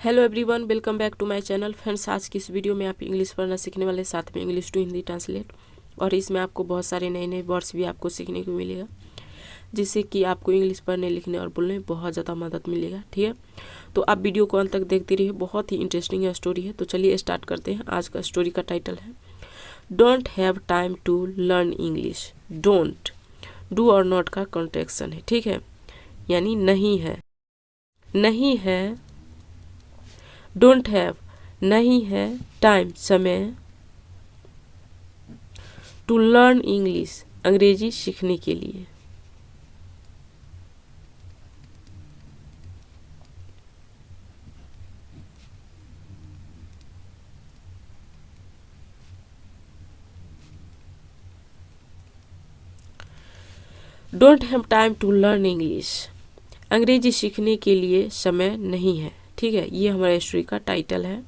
Hello everyone, welcome back to my channel. Friends, आज की इस वीडियो में आप इंग्लिश पढ़ना सीखने वाले, साथ में इंग्लिश टू हिंदी ट्रांसलेट, और इसमें आपको बहुत सारे नए नए वर्ड्स भी आपको सीखने को मिलेगा, जिससे कि आपको इंग्लिश पढ़ने लिखने और बोलने में बहुत ज़्यादा मदद मिलेगा। ठीक है, तो आप वीडियो को अंत तक देखते रहिए, बहुत ही इंटरेस्टिंग स्टोरी है। तो चलिए स्टार्ट करते हैं। आज का स्टोरी का टाइटल है don't have time to learn English. Don't do और नॉट का कॉन्ट्रैक्शन है, ठीक है, यानी नहीं है, नहीं है। डोंट हैव नहीं है, टाइम समय, टू लर्न इंग्लिश अंग्रेजी सीखने के लिए। Don't have time to learn English, अंग्रेजी सीखने के लिए समय नहीं है। ठीक है, ये हमारे स्टोरी का टाइटल है।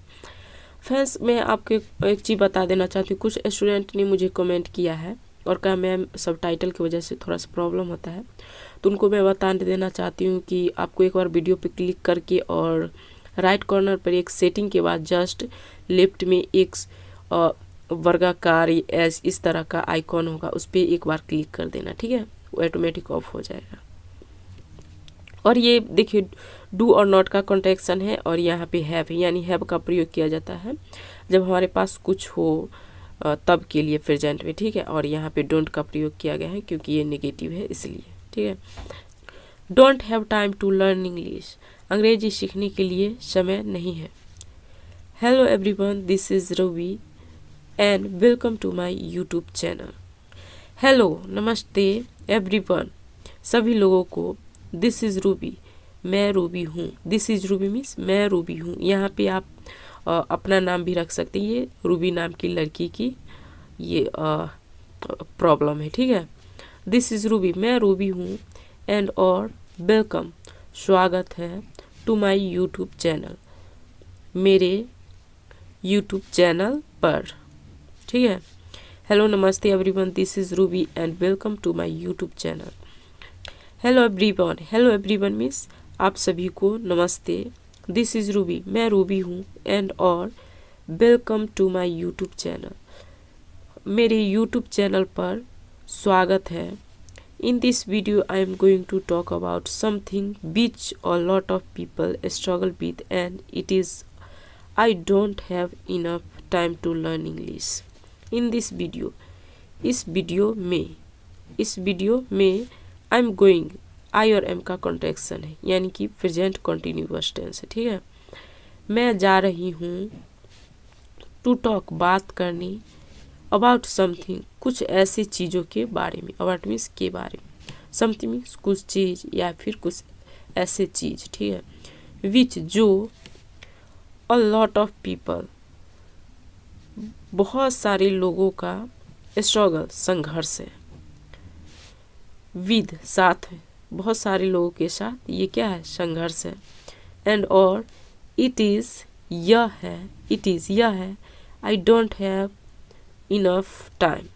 फ्रेंड्स, मैं आपको एक चीज़ बता देना चाहती हूँ। कुछ स्टूडेंट ने मुझे कमेंट किया है और कहा मैम सब टाइटल की वजह से थोड़ा सा प्रॉब्लम होता है, तो उनको मैं बता देना चाहती हूँ कि आपको एक बार वीडियो पे क्लिक करके और राइट कॉर्नर पर एक सेटिंग के बाद जस्ट लेफ्ट में एक वर्गाकार एस इस तरह का आइकॉन होगा, उस पर एक बार क्लिक कर देना। ठीक है, वो ऑटोमेटिक ऑफ हो जाएगा। और ये देखिए डू और नॉट का कॉन्ट्रैक्शन है, और यहाँ पे हैव है, यानी हैव का प्रयोग किया जाता है जब हमारे पास कुछ हो तब के लिए प्रेजेंट में। ठीक है, और यहाँ पे डोंट का प्रयोग किया गया है क्योंकि ये नेगेटिव है इसलिए। ठीक है, don't have time to learn English, अंग्रेजी सीखने के लिए समय नहीं है। Hello everyone, this is Ruby and welcome to my YouTube channel. Hello, नमस्ते एवरीवन, सभी लोगों को। दिस इज़ रूबी, मैं रूबी हूँ। दिस इज़ रूबी मीन्स मैं रूबी हूँ। यहाँ पे आप अपना नाम भी रख सकते हैं। ये रूबी नाम की लड़की की ये प्रॉब्लम है। ठीक है, दिस इज़ रूबी, मैं रूबी हूँ, एंड और वेलकम स्वागत है, टू माय यूट्यूब चैनल, मेरे यूट्यूब चैनल पर। ठीक है, हेलो नमस्ते everyone, this is Ruby and welcome to my YouTube channel. Hello everyone, hello everyone means आप सभी को नमस्ते। दिस इज़ रूबी, मैं रूबी हूँ, एंड और welcome to my YouTube channel, मेरे यूट्यूब चैनल पर स्वागत है। In this video I am going to talk about something which a lot of people struggle with, and it is I don't have enough time to learn English. In this video, इस video में I am going, आई और am का contraction है, यानी कि present continuous tense है। ठीक है, मैं जा रही हूँ, टू टॉक बात करने, अबाउट समथिंग कुछ ऐसी चीज़ों के बारे में, अबाउट मीन्स के बारे में, समथिंग मीन्स कुछ चीज़ या फिर कुछ ऐसे चीज़। ठीक है, विच जो, अ लॉट ऑफ पीपल बहुत सारे लोगों का, स्ट्रगल संघर्ष है, विद साथ में, बहुत सारे लोगों के साथ ये क्या है, संघर्ष है, एंड और इट इज़ यह है, इट इज़ यह है, आई डोंट हैव इनफ टाइम।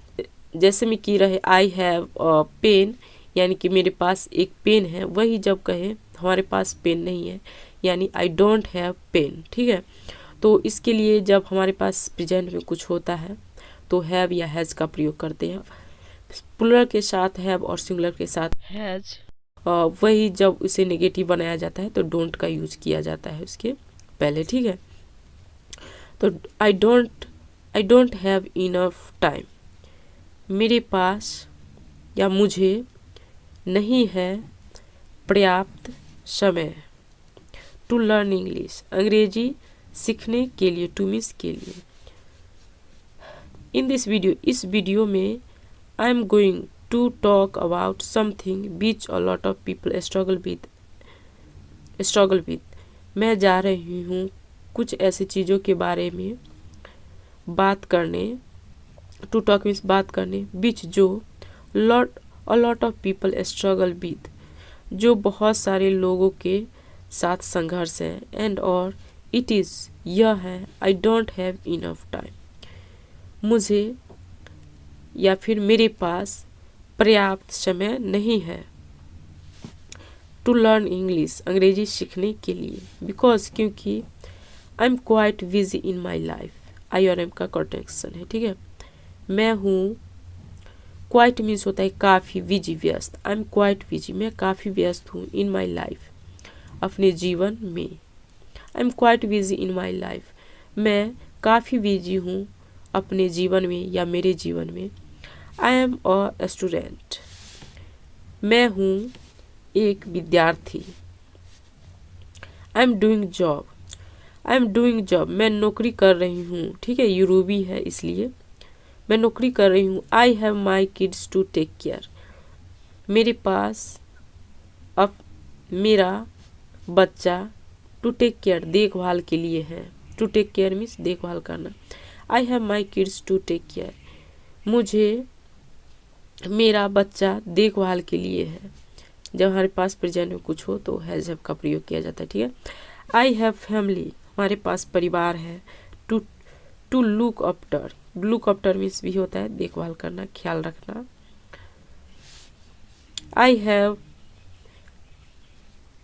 जैसे में की रहे आई हैव पेन, यानी कि मेरे पास एक पेन है, वही जब कहे हमारे पास पेन नहीं है, यानी आई डोंट हैव पेन। ठीक है, तो इसके लिए जब हमारे पास प्रेजेंट में कुछ होता है तो हैव या हैज़ का प्रयोग करते हैं। प्लुरल के साथ हैव और सिंगुलर के साथ हैज, वही जब उसे नेगेटिव बनाया जाता है तो डोंट का यूज किया जाता है उसके पहले। ठीक है, तो आई डोंट हैव इनफ टाइम, मेरे पास या मुझे नहीं है पर्याप्त समय, टू लर्न इंग्लिश अंग्रेजी सीखने के लिए, टू मीन्स के लिए। इन दिस वीडियो, इस वीडियो में I am going to talk about something which a lot of people struggle with, मैं जा रही हूँ कुछ ऐसी चीज़ों के बारे में बात करने, टू टॉक मीन्स बात करने, विच जो, अ lot of people struggle with जो बहुत सारे लोगों के साथ संघर्ष है, एंड और इट इज़ यह है, आई डोंट हैव इनफ टाइम मुझे या फिर मेरे पास पर्याप्त समय नहीं है, टू लर्न इंग्लिश अंग्रेजी सीखने के लिए, बिकॉज क्योंकि I am quite busy in my life, I और एम का कॉन्टेक्शन है, ठीक है। मैं हूँ, क्वाइट मीन्स होता है काफ़ी, बिजी व्यस्त, आई एम क्वाइट बिजी, मैं काफ़ी व्यस्त हूँ, इन माई लाइफ अपने जीवन में, I am quite busy in my life, मैं काफ़ी बिजी हूँ अपने जीवन में या मेरे जीवन में। आई एम अ स्टूडेंट, मैं हूँ एक विद्यार्थी। I am doing job, I am doing job, मैं नौकरी कर रही हूँ, ठीक है, ये रूबी है इसलिए मैं नौकरी कर रही हूँ। I have my kids to take care, मेरे पास अब मेरा बच्चा टू टेक केयर देखभाल के लिए है, टू टेक केयर मीन्स देखभाल करना। I have my kids to take care, मुझे मेरा बच्चा देखभाल के लिए है। जब हमारे पास प्रेजेंट में कुछ हो तो हैज हैव का प्रयोग किया जाता है, ठीक है। आई हैव फैमिली, हमारे पास परिवार है। To look after, look after means भी होता है देखभाल करना, ख्याल रखना।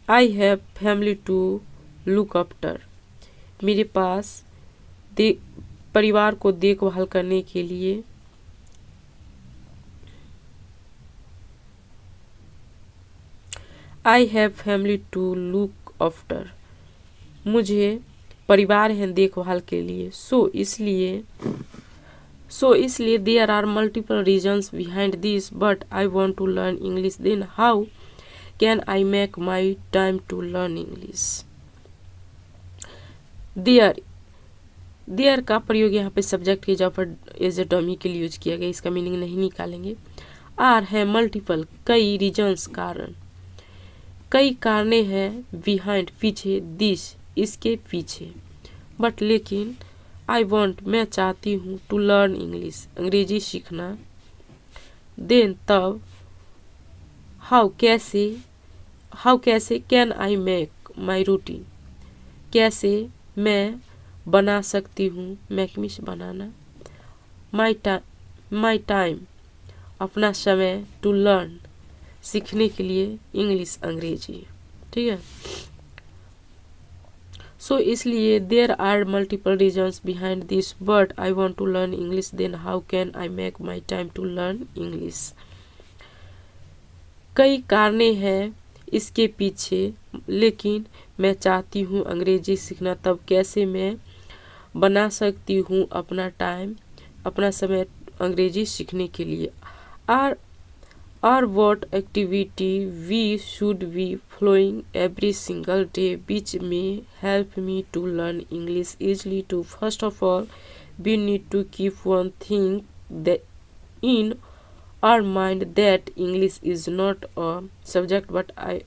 I have family to look after, मेरे पास परिवार को देखभाल करने के लिए I have family to look after, मुझे परिवार है देखभाल के लिए। सो इसलिए there are multiple reasons behind this, but I want to learn English, then how can I make my time to learn English. There का प्रयोग यहाँ पे सब्जेक्ट के जगह पर एज ए डमी के लिए यूज किया गया, इसका मीनिंग नहीं निकालेंगे। आर है मल्टीपल, कई, रीजन्स कारण, कई कारणे हैं, बिहाइंड पीछे, दिस इसके पीछे, बट लेकिन, आई वॉन्ट मैं चाहती हूँ, टू लर्न इंग्लिश अंग्रेजी सीखना, देन तब, हाउ कैसे, can I make my routine कैसे मैं बना सकती हूँ, make means banana, my time अपना समय, टू लर्न सीखने के लिए इंग्लिश अंग्रेजी, ठीक है। सो इसलिए there are multiple reasons behind this, but I want to learn English, then how can I make my time to learn English. कई कारणे हैं इसके पीछे, लेकिन मैं चाहती हूँ अंग्रेजी सीखना, तब कैसे मैं बना सकती हूँ अपना टाइम, अपना समय अंग्रेजी सीखने के लिए। Or what activity we should be following every single day which may help me to learn English easily too. First of all, we need to keep one thing that in our mind, that English is not a subject, but a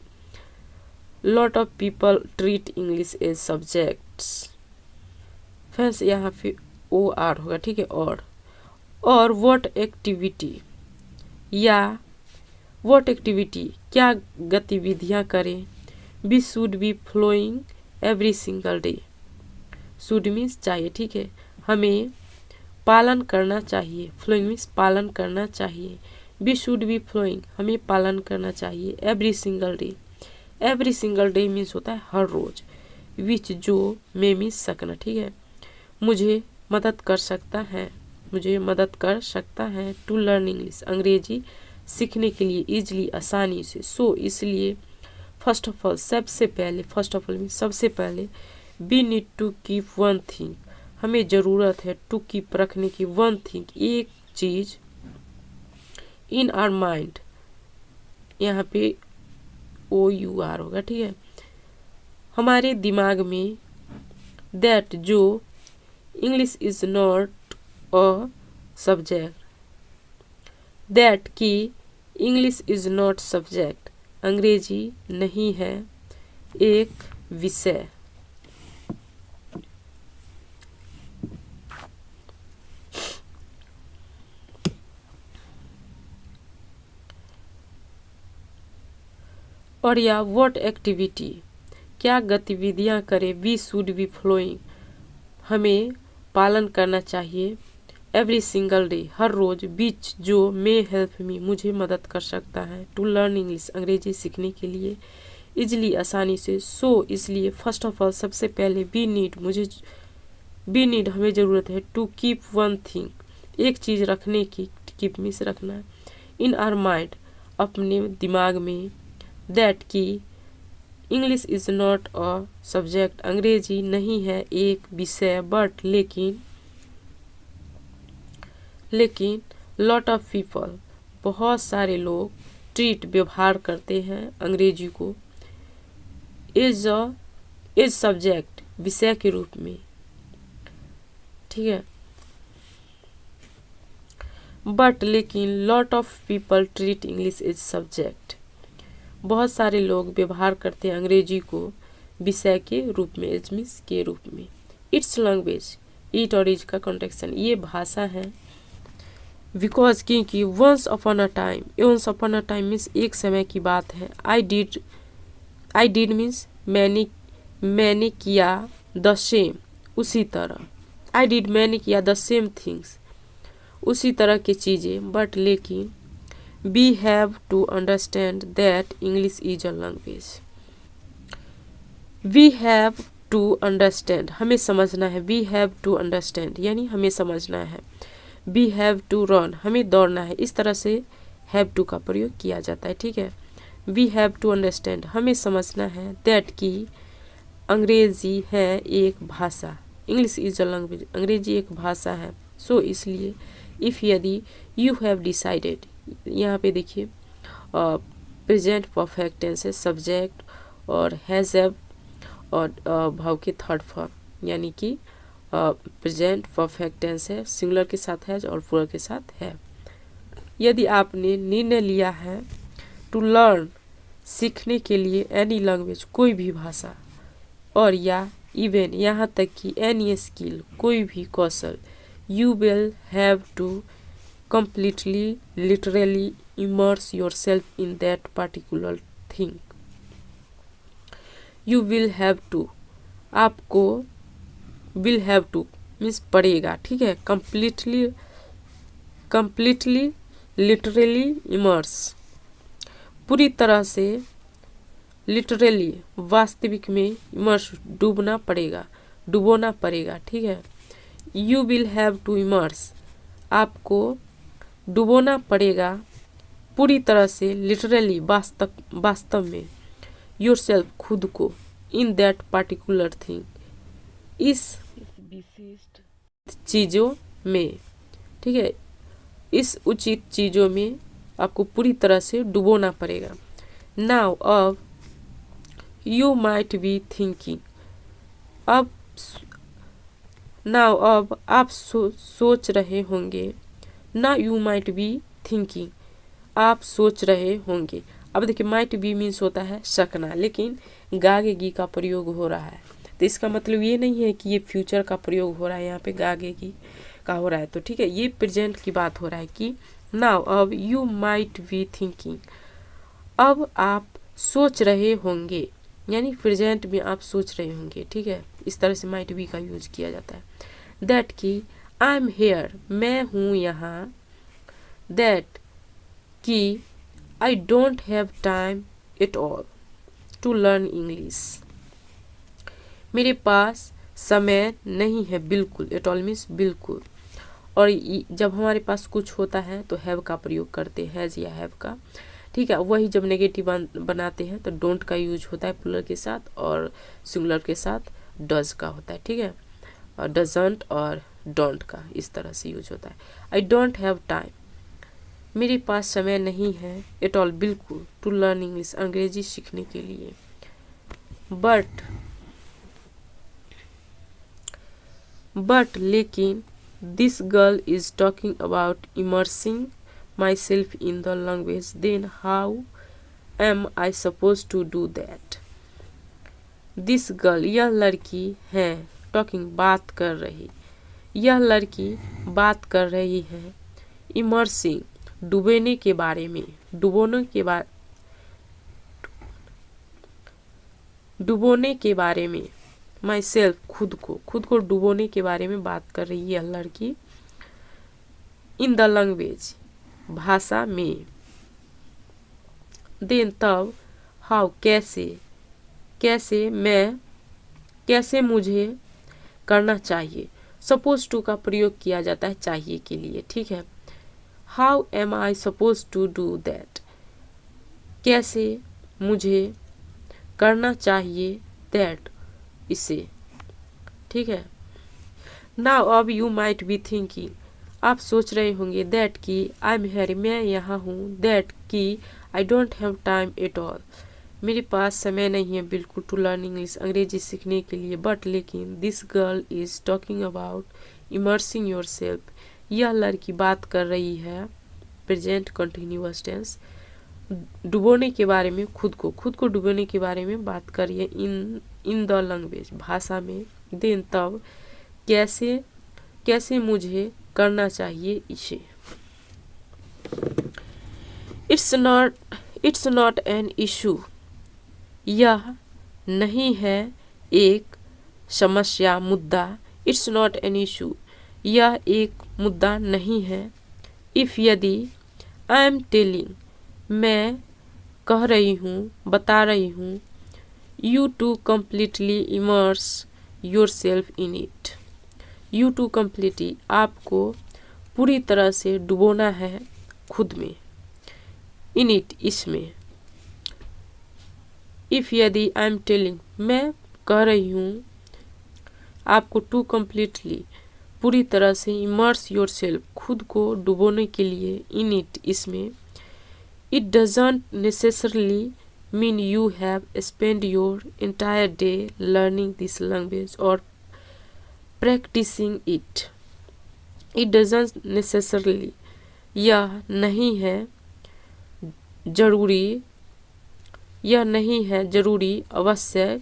lot of people treat English as subjects. Friends यहाँ पे OR होगा, ठीक है। और what activity या what activity क्या गतिविधियाँ करें, we should be flowing every single day, should means चाहिए, ठीक है, हमें पालन करना चाहिए, फ्लोइंग मीन्स पालन करना चाहिए, वी शुड बी फ्लोइंग हमें पालन करना चाहिए, एवरी सिंगल डे मीन्स होता है हर रोज, विच जो, मे मीन्स सकना, ठीक है, मुझे मदद कर सकता है, टू लर्न इंग्लिश अंग्रेजी सीखने के लिए, इजली आसानी से। सो इसलिए, फर्स्ट ऑफ ऑल सबसे पहले, we need to keep one thing हमें ज़रूरत है, टू कीप रखने की, वन थिंग एक चीज़, इन आवर माइंड यहाँ पे OUR होगा, ठीक है, हमारे दिमाग में, दैट जो, English is not a subject, that की इंग्लिश इज नॉट सब्जेक्ट अंग्रेजी नहीं है एक विषय। और या व्हाट एक्टिविटी क्या गतिविधियां करें, वी शुड बी फ्लोइंग हमें पालन करना चाहिए, एवरी सिंगल डे हर रोज, बीच जो, मे हेल्प मी मुझे मदद कर सकता है, टू लर्न इंग्लिश अंग्रेजी सीखने के लिए, इजली आसानी से, सो इसलिए, फर्स्ट ऑफ ऑल सबसे पहले, वी नीड हमें ज़रूरत है, टू कीप वन थिंग एक चीज़ रखने की, कीप मीन्स रखना, इन आवर माइंड अपने दिमाग में, दैट की English is not a subject अंग्रेजी नहीं है एक विषय, बट लेकिन लॉट ऑफ पीपल बहुत सारे लोग ट्रीट व्यवहार करते हैं अंग्रेजी को एज सब्जेक्ट विषय के रूप में, ठीक है। बट लेकिन lot of people treat English as subject, बहुत सारे लोग व्यवहार करते हैं अंग्रेजी को विषय के रूप में, एज मीन्स के रूप में। इट्स लैंग्वेज, इट और इज का कॉन्टेक्शन, ये भाषा है। बिकॉज क्योंकि once upon a time means एक समय की बात है। आई डिड मीन्स मैंने किया, द सेम उसी तरह, आई डिड मैंने किया द सेम थिंग्स उसी तरह की चीज़ें, बट लेकिन we have to understand that English is a language, we have to understand हमें समझना है, वी हैव टू अंडरस्टैंड यानी हमें समझना है, वी हैव टू रन हमें दौड़ना है, इस तरह से हैव टू का प्रयोग किया जाता है, ठीक है। वी हैव टू अंडरस्टैंड हमें समझना है, दैट की अंग्रेजी है एक भाषा, इंग्लिश इज अ लैंग्वेज अंग्रेजी एक भाषा है, सो इसलिए, इफ़ यदि, यू हैव डिसाइडेड, यहाँ पे देखिए प्रेजेंट परफेक्ट टेंस है, सब्जेक्ट और हैज़ हैव और भाव के थर्ड फॉर्म, यानी कि प्रेजेंट परफेक्ट टेंस है, सिंगुलर के साथ है और प्लूरल के साथ है। यदि आपने निर्णय लिया है टू लर्न सीखने के लिए एनी लैंग्वेज कोई भी भाषा, और या इवन यहाँ तक कि एनी स्किल कोई भी कौशल, you will have to completely literally immerse yourself in that particular thing, you will have to, आपको will have to मीन्स पड़ेगा, ठीक है। completely literally immerse पूरी तरह से, literally वास्तविक में, immerse डूबोना पड़ेगा, ठीक है। you will have to immerse आपको डुबोना पड़ेगा पूरी तरह से, लिटरली वास्तव में, योरसेल्फ खुद को, इन दैट पार्टिकुलर थिंग इस विशिष्ट चीज़ों में, ठीक है, इस उचित चीज़ों में आपको पूरी तरह से डुबोना पड़ेगा। नाउ अब यू माइट बी थिंकिंग, अब आप सोच रहे होंगे, ना यू माइट बी थिंकिंग आप सोच रहे होंगे। अब देखिए माइट बी मीन्स होता है सकना, लेकिन गागेगी का प्रयोग हो रहा है, तो इसका मतलब ये नहीं है कि ये फ्यूचर का प्रयोग हो रहा है, यहाँ पे गागेगी का हो रहा है, तो ठीक है, ये प्रेजेंट की बात हो रहा है कि नाउ अब यू माइट बी थिंकिंग, अब आप सोच रहे होंगे, यानी प्रेजेंट में आप सोच रहे होंगे, ठीक है। इस तरह से माइट बी का यूज किया जाता है। दैट की आई एम हेयर मैं हूँ यहाँ, दैट कि I don't have time at all to learn English, मेरे पास समय नहीं है बिल्कुल, एट ऑल मीन्स बिल्कुल, और जब हमारे पास कुछ होता है तो हैव का प्रयोग करते हैं, हैज़ या हैव का, ठीक है। वही जब नेगेटिव बनाते हैं तो डोंट का यूज होता है प्लूरल के साथ, और सिंगुलर के साथ डज का होता है, ठीक है, और डजंट और डोंट का इस तरह से यूज होता है। आई डोंट हैव टाइम मेरे पास समय नहीं है, एट ऑल बिल्कुल, टू लर्न इंग्लिश अंग्रेजी सीखने के लिए, बट लेकिन this girl is talking about immersing myself in the language, then how am I suppose to do that. This girl यह लड़की है, टॉकिंग बात कर रही, यह लड़की बात कर रही है, इमर्सिंग डूबने के बारे में, डुबोने के बारे में, माई सेल्फ खुद को डुबोने के बारे में बात कर रही है यह लड़की, इन द लैंग्वेज भाषा में, देन तब, हाउ कैसे मुझे करना चाहिए। सपोज टू का प्रयोग किया जाता है चाहिए के लिए, ठीक है। How am I suppose to do that, कैसे मुझे करना चाहिए दैट, इसे, ठीक है। नाउ अब यू माइट बी थिंकिंग, आप सोच रहे होंगे दैट की आई एम हेयर, मैं यहाँ हूँ, दैट की आई don't have time at all, मेरे पास समय नहीं है बिल्कुल टू लर्न इंग्लिश, अंग्रेजी सीखने के लिए, बट लेकिन this girl is talking about immersing your self, यह लड़की बात कर रही है प्रेजेंट कंटिन्यूअस टेंस, डुबोने के बारे में, खुद को डुबोने के बारे में बात करिए इन द लैंग्वेज, भाषा में। देन तब कैसे मुझे करना चाहिए इसे। इट्स नॉट एन इशू, यह नहीं है एक समस्या, मुद्दा। इट्स नॉट एन इशू, यह एक मुद्दा नहीं है। इफ यदि, आई एम टेलिंग, मैं कह रही हूँ, बता रही हूँ, you to completely immerse yourself in it, you to completely, आपको पूरी तरह से डुबोना है खुद में, इन इट, इसमें। इफ यदि, आई एम टेलिंग, मैं कह रही हूँ आपको, टू कम्प्लीटली, पूरी तरह से, इमर्स योर सेल्फ, खुद को डुबोने के लिए, इन इट, इसमें। It doesn't necessarily mean you have spend your entire day learning this language और practising it. It doesn't necessarily, यह नहीं है जरूरी, यह नहीं है जरूरी, आवश्यक,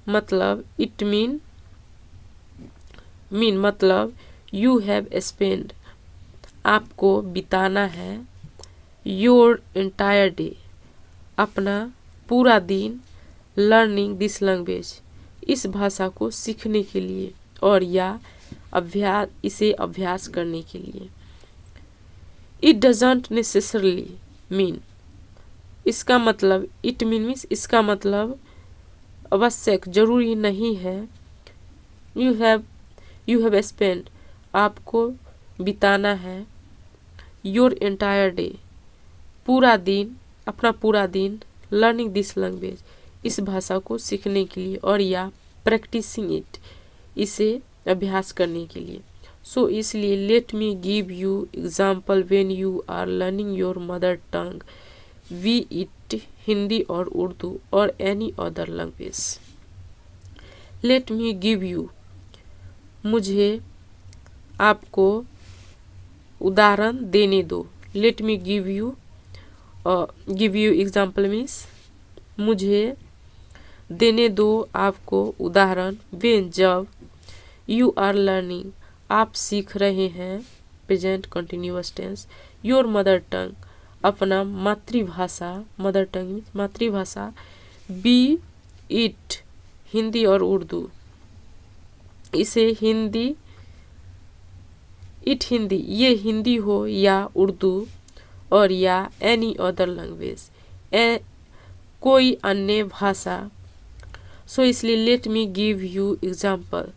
मतलब इट मीन मतलब यू हैव स्पेंड, आपको बिताना है, योर एंटायर डे, अपना पूरा दिन, लर्निंग दिस लैंग्वेज, इस भाषा को सीखने के लिए, और या इसे अभ्यास करने के लिए। इट डजंट नेसेसरली मीन, इसका मतलब, इट मीन्स इसका मतलब, आवश्यक, जरूरी नहीं है, यू हैव स्पेंड, आपको बिताना है, योर एंटायर डे, पूरा दिन, अपना पूरा दिन, लर्निंग दिस लैंग्वेज, इस भाषा को सीखने के लिए, और या प्रैक्टिसिंग इट, इसे अभ्यास करने के लिए। सो इसलिए let me give you example when you are learning your mother tongue, be it, Hindi और उर्दू और any other language. Let me give you, मुझे आपको उदाहरण देने दो। Let me give you example means मुझे देने दो आपको उदाहरण, व्हेन, जब, यू आर लर्निंग, आप सीख रहे हैं, present continuous tense, your mother tongue, अपना मातृभाषा, मदर टंग मीन्स मातृभाषा, बी इट, हिंदी और उर्दू, इसे हिंदी, इट हिंदी, ये हिंदी हो या उर्दू, और या एनी अदर लैंग्वेज, कोई अन्य भाषा। सो इसलिए let me give you example,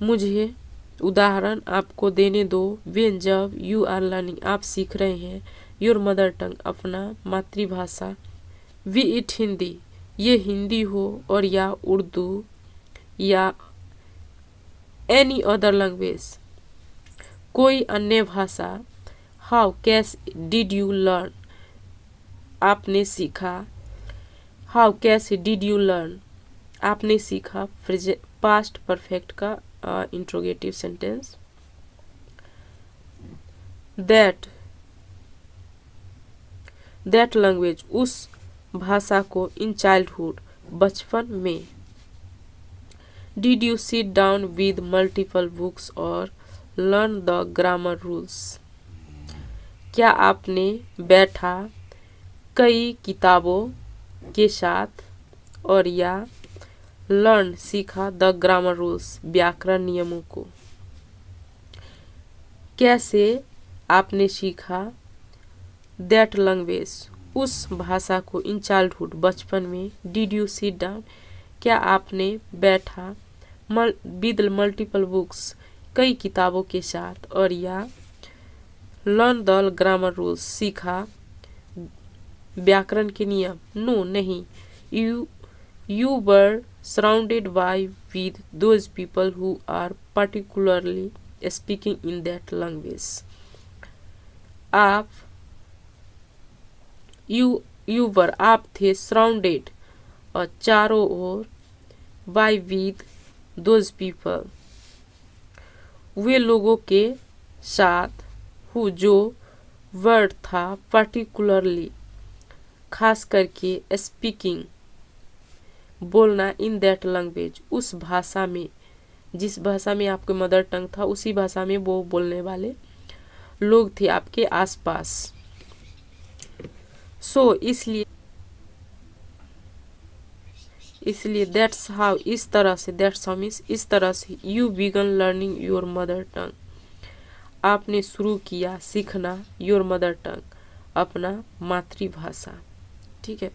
मुझे उदाहरण आपको देने दो, व्हेन, जब, यू आर लर्निंग, आप सीख रहे हैं, योर मदर टंग, अपना मातृभाषा, वी इट, हिंदी, ये हिंदी हो और या उर्दू या एनी अदर लैंग्वेज, कोई अन्य भाषा। हाउ, कैसे, डिड यू लर्न, आपने सीखा, हाउ कैसे, डिड यू लर्न, आपने सीखा, पास्ट परफेक्ट का इंट्रोगेटिव सेंटेंस। दैट लैंग्वेज, उस भाषा को, इन चाइल्डहुड, बचपन में। Did you sit down with multiple books और लर्न द ग्रामर रूल्स, क्या आपने बैठा कई किताबों के साथ और या लर्न, सीखा, द ग्रामर रूल्स, व्याकरण नियमों को। कैसे आपने सीखा, दैट लैंग्वेज, उस भाषा को इन चाइल्डहुड बचपन में। डिड यू सिट डाउन, क्या आपने बैठा। विद मल्टीपल बुक्स, कई किताबों के साथ। और या लर्न द ग्रामर रूल्स, सीखा व्याकरण के नियम। नो नहीं। You were surrounded by with those people who are particularly speaking in that language. आप यू वर, आप थे, सराउंडेड और चारों ओर, बाय विद दोज पीपल, वे लोगों के साथ, हु जो, वर्ड था, पर्टिकुलरली खास करके, स्पीकिंग बोलना, इन दैट लैंग्वेज उस भाषा में, जिस भाषा में आपके मदर टंग था उसी भाषा में वो बोलने वाले लोग थे आपके आसपास। सो इसलिए दैट्स हाउ, इस तरह से, दैट्स हाउ मीन्स इस तरह से, you began learning your mother tongue, आपने शुरू किया सीखना, योर मदर टंग, अपना मातृभाषा। ठीक है।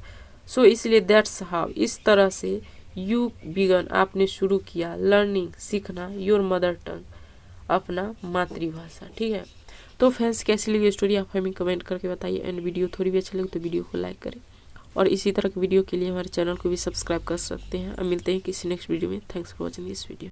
सो इसलिए दैट्स हाउ, इस तरह से, यू बिगन, आपने शुरू किया, लर्निंग सीखना, योर मदर टंग, अपना मातृभाषा। ठीक है। तो फ्रेंड्स, कैसी लगी स्टोरी आप हमें कमेंट करके बताइए। एंड वीडियो थोड़ी भी अच्छी लगे तो वीडियो को लाइक करें और इसी तरह की वीडियो के लिए हमारे चैनल को भी सब्सक्राइब कर सकते हैं। अब मिलते हैं किसी नेक्स्ट वीडियो में। Thanks for watching this video.